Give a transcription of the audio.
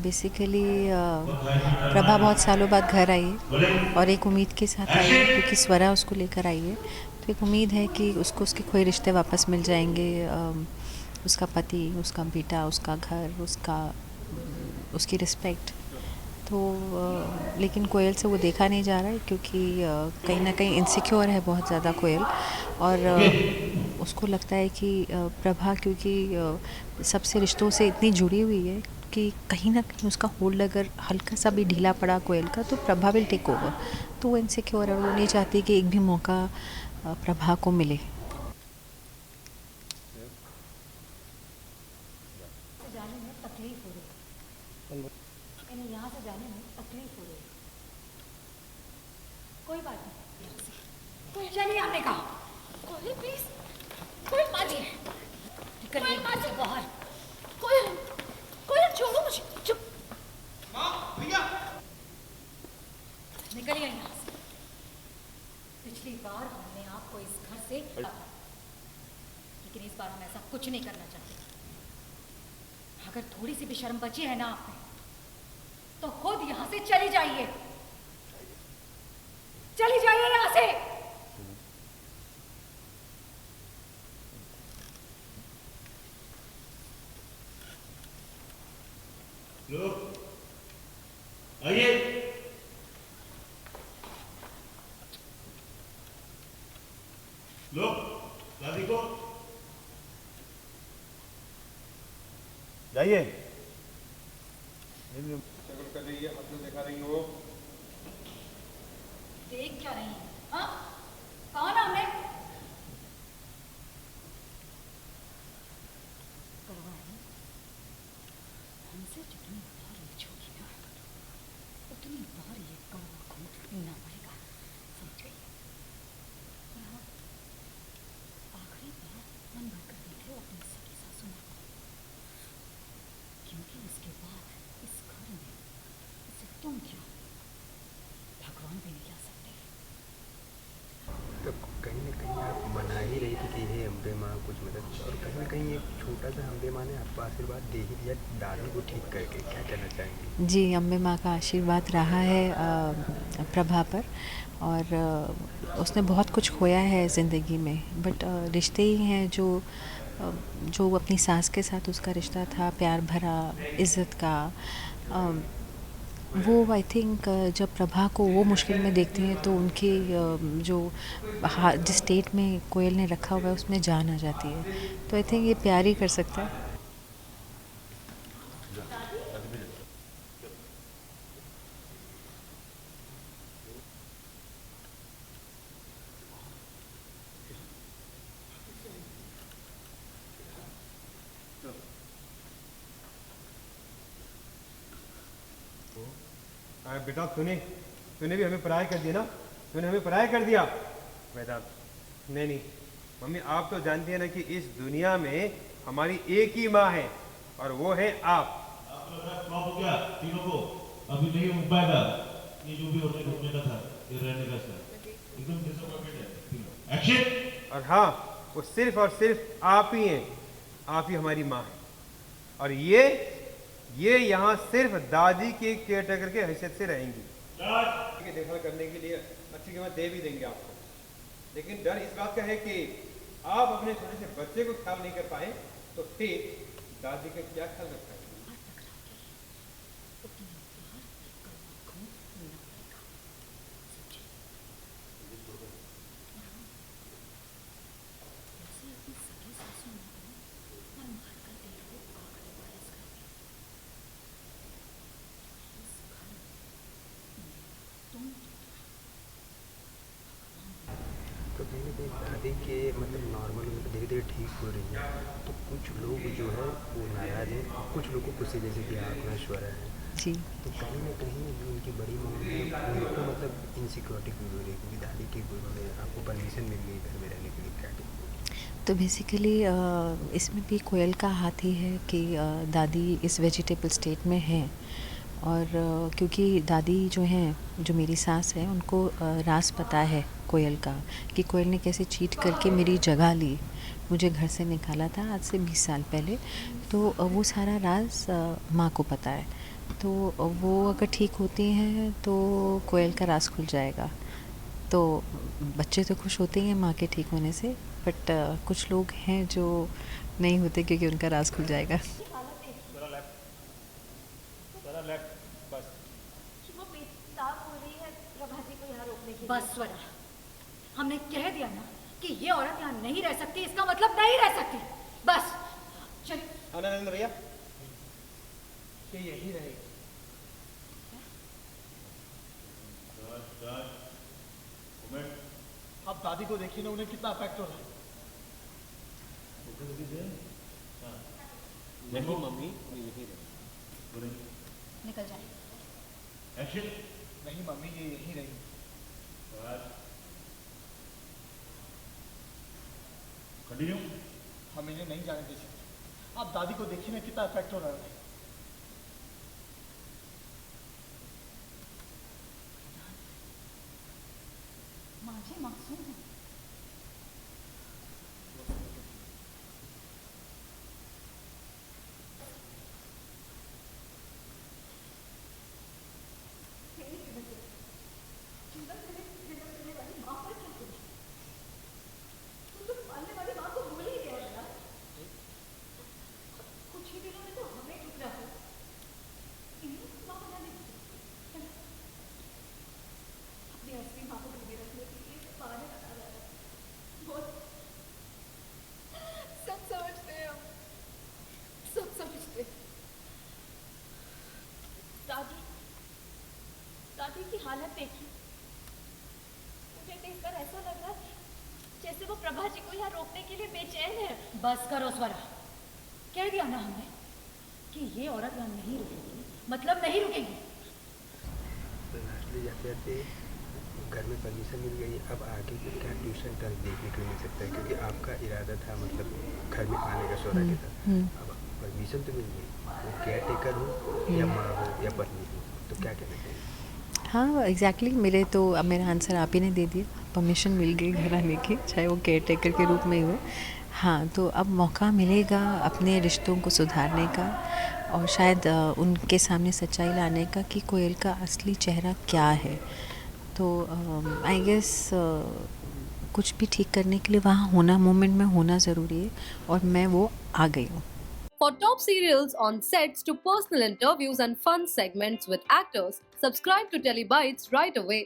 Basically Prabha बहुत सालों बाद घर आई है और एक उम्मीद के साथ आई है क्योंकि स्वरा उसको लेकर आई है। तो एक उम्मीद है कि उसको उसके खोए रिश्ते वापस मिल जाएंगे। उसका पति, उसका बेटा, उसका घर, उसकी रिस्पेक्ट। तो लेकिन कोयल से वो देखा नहीं जा रहा है क्योंकि कहीं ना कहीं इनसिक्योर है बहुत ज़्यादा कोयल। और उसको लगता है कि प्रभा क्योंकि सबसे रिश्तों से इतनी जुड़ी हुई है कि कहीं ना कहीं उसका होल्ड अगर हल्का सा भी ढीला पड़ा कोयल का तो प्रभा विल टेक ओवर। तो वो इनसिक्योर है, वो नहीं चाहती कि एक भी मौका प्रभा को मिले। जाने में तकलीफ हो रही है, इन्हें यहाँ से जाने में तकलीफ हो रही है। कोई बात नहीं, यहाँ से कोई चलिए, हमने कहा कोई प्लीज, कोई माजी निकलिए माँ से बाहर। कोई कोई छोड़ो मुझे, चुप। माँ भैया निकलिए यहाँ से। पिछली बार हमने आपको इस घर से, लेकिन इस बार हम ऐसा कुछ नहीं करना चाहते। अगर थोड़ी सी भी शर्म बची है ना आप में, तो खुद यहाँ से चली जाइए, चली जाइए यहाँ से। लोग आइए। लोग दादी को जाइए। शक्ल कर रही है, अपने दिखा रही हो। देख क्या रही है? हाँ, कहा ना हमने हमसे जितनी बार पूछोगी ना, उतनी बार ये कड़वा घूंट पीना पड़ेगा, समझ गई? यहाँ आखिरी बार मन भरकर देखे हो अपनी सगी सासू माँ को, क्योंकि उसके बाद इस घर में इसे तुम क्या, भगवान भी नहीं ला सकते। तो कहीं ना कहीं आप मना ही रही थी कि हे अम्बे माँ कुछ मदद, और कहीं ना कहीं एक छोटा सा अम्बे माँ ने आपको आशीर्वाद दे ही दिया दादी को ठीक करके। क्या कहना चाहेंगे? जी, अम्बे माँ का आशीर्वाद रहा है प्रभा पर। और उसने बहुत कुछ खोया है ज़िंदगी में, बट रिश्ते ही हैं जो अपनी सास के साथ उसका रिश्ता था, प्यार भरा, इज़्ज़त का। वो आई थिंक जब प्रभा को वो मुश्किल में देखती हैं तो उनकी जो जिस स्टेट में कोयल ने रखा हुआ है उसमें जान आ जाती है। तो आई थिंक ये प्यार ही कर सकता है। बेटा तूने भी हमें पराया कर दिया ना, तूने हमें पराया कर दिया। बेटा नहीं नहीं मम्मी, आप तो जानती हैं ना कि इस दुनिया में हमारी एक ही माँ है और वो है आप। हो गया तीनों को, अभी नहीं हो पाएगा। ये जो भी होने घूमने का था, ये रहने का था, एकदम डिसअपॉइंटेड है। एक्शन। और हाँ, वो सिर्फ और सिर्फ आप ही हैं, आप ही हमारी माँ हैं। और ये यहाँ सिर्फ दादी के केयरटेकर के हैसियत से रहेंगी। देखभाल करने के लिए अच्छी कीमत दे भी देंगे आपको, लेकिन डर इस बात का है कि आप अपने छोटे से बच्चे को ख्याल नहीं कर पाए तो फिर दादी का क्या ख्याल रख पाएंगे? तो कहीं ना कहीं दादी के मतलब नॉर्मल धीरे धीरे ठीक हो रही है, तो कुछ लोग जो है वो नाराज हैं, और कुछ लोग को खुशी, जैसे कि आप ऐश्वर्या है। जी। तो कहीं ना कहीं जो उनकी बड़ी माँ है उनको मतलब इनसिक्योरिटी फील हो रही है क्योंकि दादी की उन्होंने आपको परमिशन मिल गई घर में रहने के लिए। क्या तो बेसिकली इसमें भी कोयल का हाथ ही है कि दादी इस वेजिटेबल स्टेट में हैं। और क्योंकि दादी जो हैं, जो मेरी सास है, उनको राज पता है कोयल का, कि कोयल ने कैसे चीट करके मेरी जगह ली, मुझे घर से निकाला था आज से 20 साल पहले। तो वो सारा राज माँ को पता है। तो वो अगर ठीक होती हैं तो कोयल का राज खुल जाएगा। तो बच्चे तो खुश होते ही हैं माँ के ठीक होने से, बट कुछ लोग हैं जो नहीं होते क्योंकि उनका राज खुल जाएगा। बस स्वरा, हमने कह दिया ना कि ये औरत यहाँ नहीं रह सकती, इसका मतलब नहीं रह सकती। बस चल। आनंद भैया, ये यही रहेगी। आप दादी को देखिए ना, उन्हें कितना अफेक्ट हो रहा है। नहीं मम्मी, वो यही रहे। निकल जाए। एक्शन। नहीं मम्मी, ये यही रहेगी। कंटिन्यू। हम इन्हें नहीं जाने दे सकते। आप दादी को देखिए ना, कितना अफेक्ट हो रहा है। माझे मासूम है। सब समझते हैं हम, सब समझते हैं। दादी दादी की हालत देखिए। मुझे देखकर ऐसा लग रहा है जैसे वो प्रभा जी को यहाँ रोकने के लिए बेचैन है। बस करो स्वरा, कह दिया ना हमने कि ये औरत यहाँ नहीं रुकेगी, मतलब नहीं रुकेगी। तो लास्टली जाते जाते घर में परमिशन मिल गई। अब आगे फिर क्या ट्यूशन टर्न देखने को मिल सकता है, क्योंकि आपका इरादा था मतलब घर में आने का स्वरा के साथ। अब परमिशन तो मिल गई, वो केयर टेकर हो या माँ हो या पत्नी हो, तो क्या कहना चाहिए? हाँ एग्जैक्टली मेरे तो अब मेरा आंसर आप ही ने दे दिया। परमिशन मिल गई घर आने की, चाहे वो केयर टेकर के रूप में ही हो। हाँ, तो अब मौका मिलेगा अपने रिश्तों को सुधारने का और शायद उनके सामने सच्चाई लाने का कि कोयल का असली चेहरा क्या है। तो आई गेस कुछ भी ठीक करने के लिए वहाँ होना, मोमेंट में होना ज़रूरी है और मैं वो आ गई हूँ। For top serials on sets to personal interviews and fun segments with actors, subscribe to Telebytes right away.